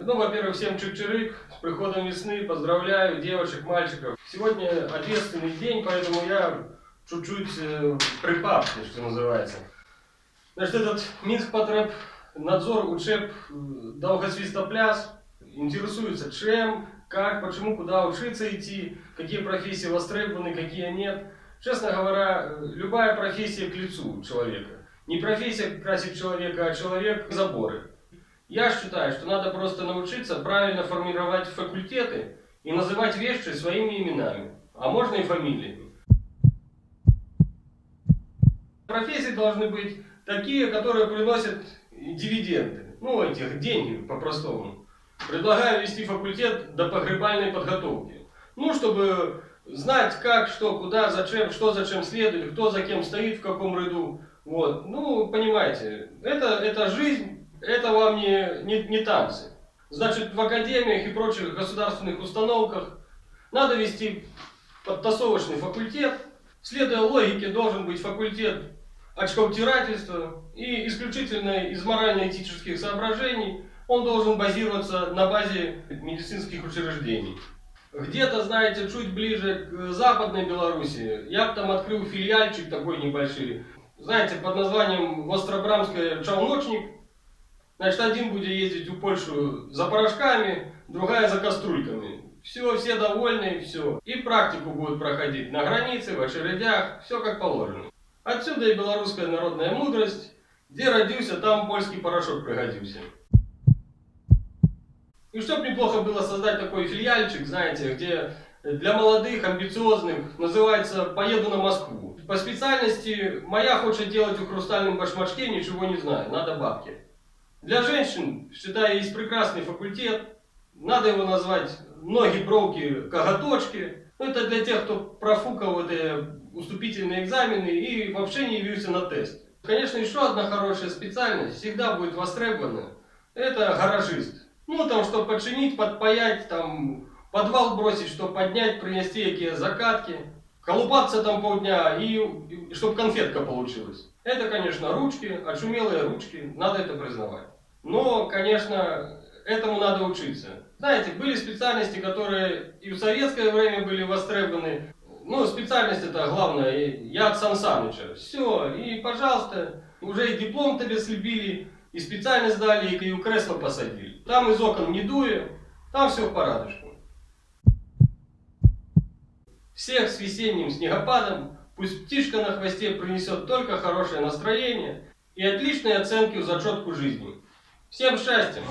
Ну, во-первых, всем чик-чирик, с приходом весны, поздравляю девочек, мальчиков. Сегодня ответственный день, поэтому я чуть-чуть припавший, что называется. Значит, этот Минскпотребнадзор учеб Долгосвистопляс интересуется чем, как, почему, куда учиться идти, какие профессии востребованы, какие нет. Честно говоря, любая профессия к лицу человека. Не профессия красит человека, а человек заборы. Я считаю, что надо просто научиться правильно формировать факультеты и называть вещи своими именами, а можно и фамилиями. Профессии должны быть такие, которые приносят дивиденды, ну этих деньги по-простому. Предлагаю ввести факультет до погребальной подготовки. Ну, чтобы знать как, что, куда, зачем, что зачем следует, кто за кем стоит, в каком ряду. Вот. Ну, понимаете, это жизнь. Это вам не танцы. Значит, в академиях и прочих государственных установках надо вести подтасовочный факультет. Следуя логике, должен быть факультет очковтирательства. И исключительно из морально-этических соображений он должен базироваться на базе медицинских учреждений. Где-то, знаете, чуть ближе к Западной Белоруссии, я бы там открыл филиальчик такой небольшой. Знаете, под названием Вострограмская Чауночник. Значит, один будет ездить в Польшу за порошками, другая за кастрюльками. Все довольны, все. И практику будут проходить на границе, в очередях, все как положено. Отсюда и белорусская народная мудрость. Где родился, там польский порошок пригодился. И чтоб неплохо было создать такой филиальчик, знаете, где для молодых, амбициозных, называется «Поеду на Москву». По специальности моя хочет делать в хрустальном башмачке, ничего не знаю, надо бабки. Для женщин, считаю, есть прекрасный факультет. Надо его назвать «Ноги, бровки, коготочки». Это для тех, кто профукал эти уступительные экзамены и вообще не явился на тест. Конечно, еще одна хорошая специальность всегда будет востребована. Это гаражист. Ну, там, чтобы починить, подпаять, там, подвал бросить, чтобы поднять, принести какие закатки. Колупаться там полдня и чтобы конфетка получилась. Это, конечно, ручки, очумелые ручки, надо это признавать. Но, конечно, этому надо учиться. Знаете, были специальности, которые и в советское время были востребованы. Ну, специальность это главное, я от Сан Саныча. Все, и пожалуйста, уже и диплом тебе слепили, и специальность дали, и в кресло посадили. Там из окон не дуя, там все в порядке. Всех с весенним снегопадом, пусть птичка на хвосте принесет только хорошее настроение и отличные оценки в зачетку жизни. Всем счастья!